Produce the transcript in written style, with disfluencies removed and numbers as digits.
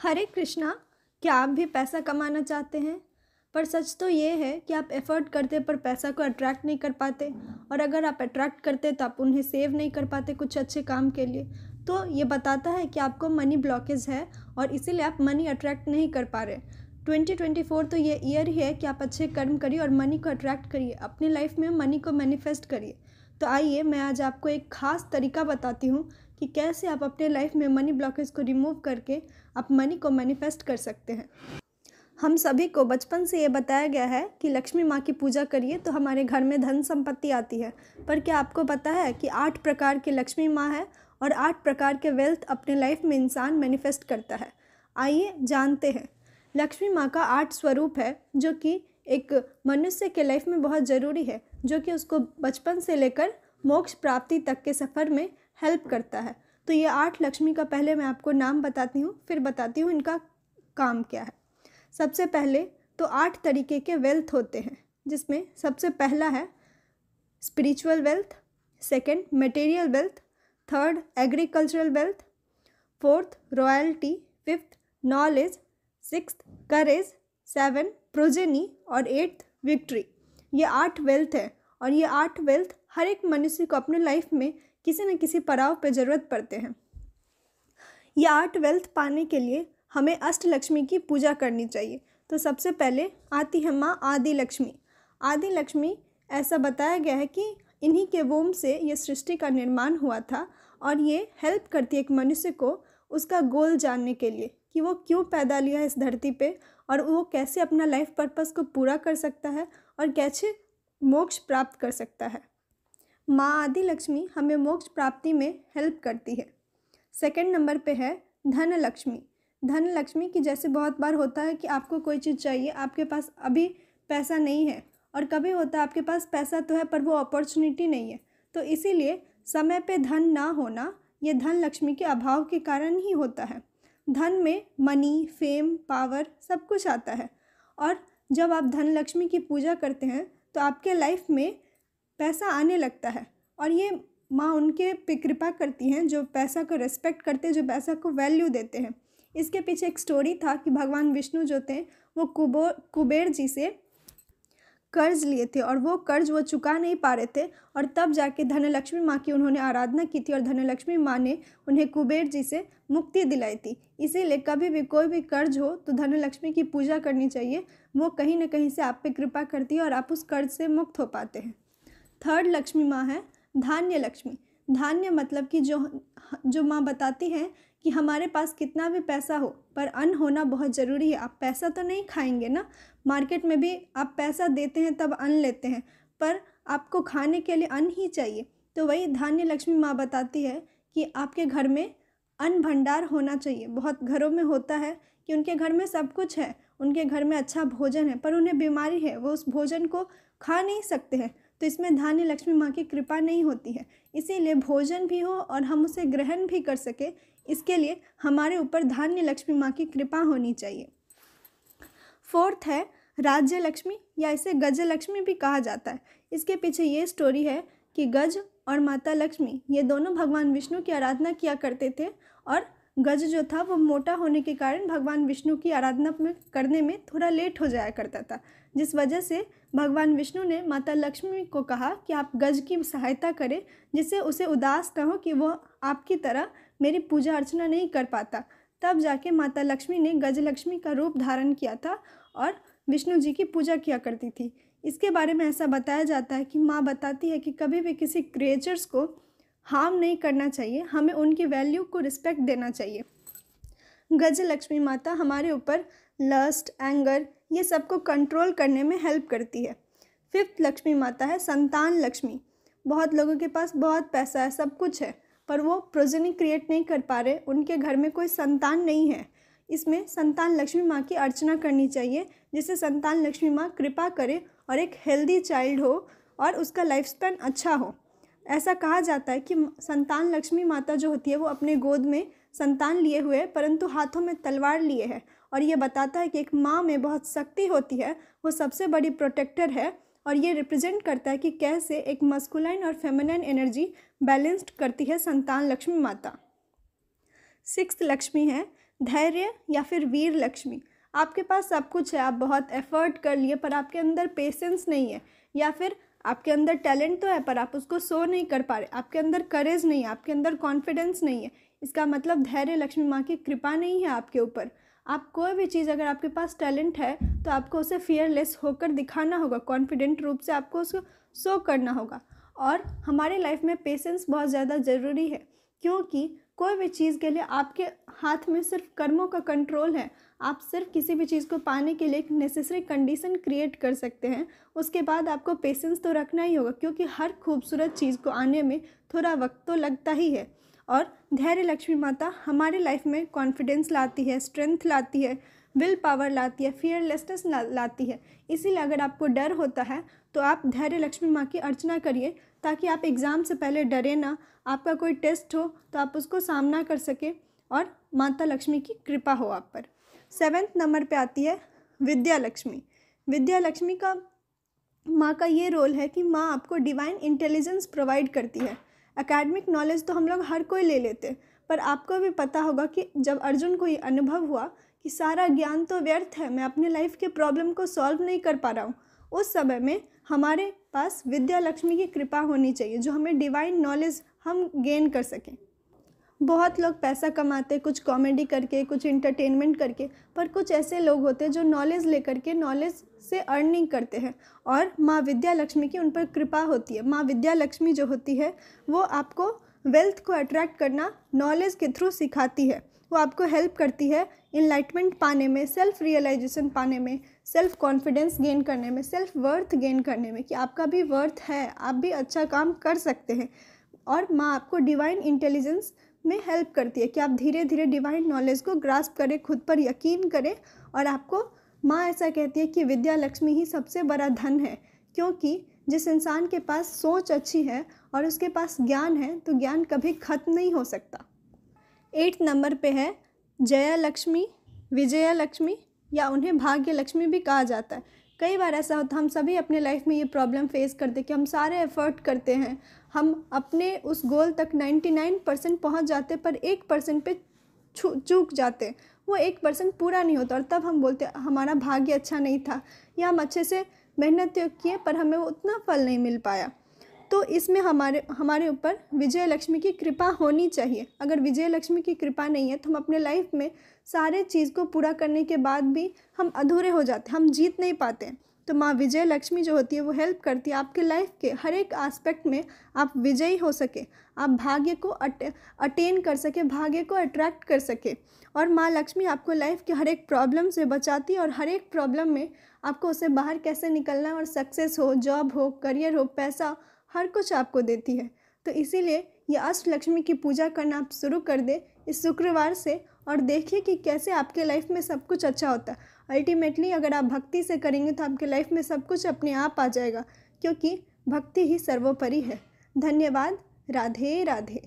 हरे कृष्णा। क्या आप भी पैसा कमाना चाहते हैं? पर सच तो ये है कि आप एफर्ट करते पर पैसा को अट्रैक्ट नहीं कर पाते, और अगर आप अट्रैक्ट करते तो आप उन्हें सेव नहीं कर पाते कुछ अच्छे काम के लिए। तो ये बताता है कि आपको मनी ब्लॉकेज है और इसीलिए आप मनी अट्रैक्ट नहीं कर पा रहे। 2024 तो ये ईयर ही है कि आप अच्छे कर्म करिए और मनी को अट्रैक्ट करिए, अपनी लाइफ में मनी को मैनिफेस्ट करिए। तो आइए मैं आज आपको एक ख़ास तरीका बताती हूँ कि कैसे आप अपने लाइफ में मनी ब्लॉकेज को रिमूव करके आप मनी को मैनिफेस्ट कर सकते हैं। हम सभी को बचपन से ये बताया गया है कि लक्ष्मी माँ की पूजा करिए तो हमारे घर में धन संपत्ति आती है। पर क्या आपको पता है कि 8 प्रकार की लक्ष्मी माँ है और 8 प्रकार के वेल्थ अपने लाइफ में इंसान मैनिफेस्ट करता है। आइए जानते हैं। लक्ष्मी माँ का 8 स्वरूप है जो कि एक मनुष्य के लाइफ में बहुत ज़रूरी है, जो कि उसको बचपन से लेकर मोक्ष प्राप्ति तक के सफ़र में हेल्प करता है। तो ये 8 लक्ष्मी का पहले मैं आपको नाम बताती हूँ, फिर बताती हूँ इनका काम क्या है। सबसे पहले तो 8 तरीके के वेल्थ होते हैं, जिसमें सबसे पहला है spiritual wealth, second material wealth, third agricultural wealth, fourth royalty, fifth knowledge, sixth courage, 7 progeny और 8th विक्ट्री। ये 8 वेल्थ है और ये 8 वेल्थ हर एक मनुष्य को अपने लाइफ में किसी न किसी पड़ाव पे ज़रूरत पड़ते हैं। ये 8 वेल्थ पाने के लिए हमें अष्ट लक्ष्मी की पूजा करनी चाहिए। तो सबसे पहले आती है माँ आदि लक्ष्मी। आदि लक्ष्मी ऐसा बताया गया है कि इन्हीं के वोम से ये सृष्टि का निर्माण हुआ था और ये हेल्प करती है एक मनुष्य को उसका गोल जानने के लिए कि वो क्यों पैदा लिया है इस धरती पे और वो कैसे अपना लाइफ पर्पस को पूरा कर सकता है और कैसे मोक्ष प्राप्त कर सकता है। माँ आदि लक्ष्मी हमें मोक्ष प्राप्ति में हेल्प करती है। सेकंड नंबर पे है धन लक्ष्मी। धन लक्ष्मी की जैसे बहुत बार होता है कि आपको कोई चीज़ चाहिए, आपके पास अभी पैसा नहीं है, और कभी होता है आपके पास पैसा तो है पर वो अपॉर्चुनिटी नहीं है। तो इसीलिए समय पे धन ना होना ये धन लक्ष्मी के अभाव के कारण ही होता है। धन में मनी, फेम, पावर सब कुछ आता है, और जब आप धन लक्ष्मी की पूजा करते हैं तो आपके लाइफ में पैसा आने लगता है। और ये माँ उनके पे कृपा करती हैं जो पैसा को रेस्पेक्ट करते हैं, जो पैसा को वैल्यू देते हैं। इसके पीछे एक स्टोरी था कि भगवान विष्णु जो थे वो कुबेर जी से कर्ज लिए थे और वो कर्ज वो चुका नहीं पा रहे थे, और तब जाके धनलक्ष्मी माँ की उन्होंने आराधना की थी और धनलक्ष्मी माँ ने उन्हें कुबेर जी से मुक्ति दिलाई थी। इसीलिए कभी भी कोई भी कर्ज हो तो धनलक्ष्मी की पूजा करनी चाहिए। वो कहीं ना कहीं से आप पे कृपा करती है और आप उस कर्ज से मुक्त हो पाते हैं। थर्ड लक्ष्मी माँ है धान्य लक्ष्मी। धान्य मतलब कि जो माँ बताती हैं कि हमारे पास कितना भी पैसा हो पर अन्न होना बहुत ज़रूरी है। आप पैसा तो नहीं खाएंगे ना, मार्केट में भी आप पैसा देते हैं तब अन्न लेते हैं, पर आपको खाने के लिए अन्न ही चाहिए। तो वही धान्य लक्ष्मी माँ बताती है कि आपके घर में अन्न भंडार होना चाहिए। बहुत घरों में होता है कि उनके घर में सब कुछ है, उनके घर में अच्छा भोजन है, पर उन्हें बीमारी है, वो उस भोजन को खा नहीं सकते हैं। तो इसमें धान्य लक्ष्मी माँ की कृपा नहीं होती है। इसीलिए भोजन भी हो और हम उसे ग्रहण भी कर सके, इसके लिए हमारे ऊपर धान्य लक्ष्मी माँ की कृपा होनी चाहिए। फोर्थ है राज्य लक्ष्मी, या इसे गज लक्ष्मी भी कहा जाता है। इसके पीछे ये स्टोरी है कि गज और माता लक्ष्मी ये दोनों भगवान विष्णु की आराधना किया करते थे, और गज जो था वो मोटा होने के कारण भगवान विष्णु की आराधना करने में थोड़ा लेट हो जाया करता था, जिस वजह से भगवान विष्णु ने माता लक्ष्मी को कहा कि आप गज की सहायता करें, जिससे उसे उदास न हो कि वो आपकी तरह मेरी पूजा अर्चना नहीं कर पाता। तब जाके माता लक्ष्मी ने गज लक्ष्मी का रूप धारण किया था और विष्णु जी की पूजा किया करती थी। इसके बारे में ऐसा बताया जाता है कि माँ बताती है कि कभी भी किसी क्रिएचर्स को हार्म नहीं करना चाहिए, हमें उनकी वैल्यू को रिस्पेक्ट देना चाहिए। गज लक्ष्मी माता हमारे ऊपर लस्ट, एंगर ये सबको कंट्रोल करने में हेल्प करती है। फिफ्थ लक्ष्मी माता है संतान लक्ष्मी। बहुत लोगों के पास बहुत पैसा है, सब कुछ है, पर वो प्रोजेनी क्रिएट नहीं कर पा रहे, उनके घर में कोई संतान नहीं है। इसमें संतान लक्ष्मी माँ की अर्चना करनी चाहिए, जिससे संतान लक्ष्मी माँ कृपा करे और एक हेल्दी चाइल्ड हो और उसका लाइफ स्पैन अच्छा हो। ऐसा कहा जाता है कि संतान लक्ष्मी माता जो होती है वो अपने गोद में संतान लिए हुए है, परंतु हाथों में तलवार लिए है, और ये बताता है कि एक माँ में बहुत शक्ति होती है, वो सबसे बड़ी प्रोटेक्टर है, और ये रिप्रेजेंट करता है कि कैसे एक मस्कुलाइन और फेमिनाइन एनर्जी बैलेंस्ड करती है संतान लक्ष्मी माता। सिक्स्थ लक्ष्मी है धैर्य या फिर वीर लक्ष्मी, आपके पास सब कुछ है, आप बहुत एफर्ट कर लिए पर आपके अंदर पेशेंस नहीं है, या फिर आपके अंदर टैलेंट तो है पर आप उसको शो नहीं कर पा रहे, आपके अंदर करेज नहीं है, आपके अंदर कॉन्फिडेंस नहीं है। इसका मतलब धैर्य लक्ष्मी माँ की कृपा नहीं है आपके ऊपर। आप कोई भी चीज़, अगर आपके पास टैलेंट है तो आपको उसे फियरलेस होकर दिखाना होगा, कॉन्फिडेंट रूप से आपको उसको शो करना होगा। और हमारे लाइफ में पेशेंस बहुत ज़्यादा ज़रूरी है, क्योंकि कोई भी चीज़ के लिए आपके हाथ में सिर्फ कर्मों का कंट्रोल है। आप सिर्फ किसी भी चीज़ को पाने के लिए एक नेसेसरी कंडीशन क्रिएट कर सकते हैं, उसके बाद आपको पेशेंस तो रखना ही होगा, क्योंकि हर खूबसूरत चीज़ को आने में थोड़ा वक्त तो लगता ही है। और धैर्य लक्ष्मी माता हमारे लाइफ में कॉन्फिडेंस लाती है, स्ट्रेंथ लाती है, विल पावर लाती है, फियरलेसनेस लाती है। इसीलिए अगर आपको डर होता है तो आप धैर्य लक्ष्मी माँ की अर्चना करिए, ताकि आप एग्ज़ाम से पहले डरे ना। आपका कोई टेस्ट हो तो आप उसको सामना कर सके और माता लक्ष्मी की कृपा हो आप पर। 7वें नंबर पे आती है विद्या लक्ष्मी। विद्या लक्ष्मी का माँ का ये रोल है कि माँ आपको डिवाइन इंटेलिजेंस प्रोवाइड करती है। एकेडमिक नॉलेज तो हम लोग हर कोई ले लेते, पर आपको भी पता होगा कि जब अर्जुन को ये अनुभव हुआ कि सारा ज्ञान तो व्यर्थ है, मैं अपने लाइफ के प्रॉब्लम को सॉल्व नहीं कर पा रहा हूँ, उस समय में हमारे पास विद्या लक्ष्मी की कृपा होनी चाहिए, जो हमें डिवाइन नॉलेज हम गेन कर सकें। बहुत लोग पैसा कमाते, कुछ कॉमेडी करके, कुछ इंटरटेनमेंट करके, पर कुछ ऐसे लोग होते हैं जो नॉलेज लेकर के नॉलेज से अर्निंग करते हैं, और माँ विद्या लक्ष्मी की उन पर कृपा होती है। माँ विद्या लक्ष्मी जो होती है वो आपको वेल्थ को अट्रैक्ट करना नॉलेज के थ्रू सिखाती है। वो आपको हेल्प करती है इनलाइटमेंट पाने में, सेल्फ रियलाइजेशन पाने में, सेल्फ कॉन्फिडेंस गेन करने में, सेल्फ वर्थ गेन करने में, कि आपका भी वर्थ है, आप भी अच्छा काम कर सकते हैं। और माँ आपको डिवाइन इंटेलिजेंस में हेल्प करती है कि आप धीरे धीरे डिवाइन नॉलेज को ग्रास्प करें, खुद पर यकीन करें। और आपको माँ ऐसा कहती है कि विद्या लक्ष्मी ही सबसे बड़ा धन है, क्योंकि जिस इंसान के पास सोच अच्छी है और उसके पास ज्ञान है तो ज्ञान कभी खत्म नहीं हो सकता। 8 नंबर पे है जया लक्ष्मी, विजया लक्ष्मी, या उन्हें भाग्य लक्ष्मी भी कहा जाता है। कई बार ऐसा होता है, हम सभी अपने लाइफ में ये प्रॉब्लम फेस करते हैं कि हम सारे एफर्ट करते हैं, हम अपने उस गोल तक 99% पहुंच जाते, पर 1% पे चूक जाते, वो 1% पूरा नहीं होता, और तब हम बोलते हमारा भाग्य अच्छा नहीं था, या हम अच्छे से मेहनत तो किए पर हमें उतना फल नहीं मिल पाया। तो इसमें हमारे ऊपर विजय लक्ष्मी की कृपा होनी चाहिए। अगर विजय लक्ष्मी की कृपा नहीं है तो हम अपने लाइफ में सारे चीज़ को पूरा करने के बाद भी हम अधूरे हो जाते, हम जीत नहीं पाते। तो माँ विजय लक्ष्मी जो होती है वो हेल्प करती है आपके लाइफ के हर एक एस्पेक्ट में आप विजयी हो सके, आप भाग्य को अटेन कर सके, भाग्य को अट्रैक्ट कर सके। और माँ लक्ष्मी आपको लाइफ के हर एक प्रॉब्लम से बचाती है, और हर एक प्रॉब्लम में आपको उससे बाहर कैसे निकलना है, और सक्सेस हो, जॉब हो, करियर हो, पैसा, हर कुछ आपको देती है। तो इसीलिए ये अष्ट लक्ष्मी की पूजा करना आप शुरू कर दे इस शुक्रवार से, और देखिए कि कैसे आपके लाइफ में सब कुछ अच्छा होता है। अल्टीमेटली अगर आप भक्ति से करेंगे तो आपके लाइफ में सब कुछ अपने आप आ जाएगा, क्योंकि भक्ति ही सर्वोपरि है। धन्यवाद। राधे राधे।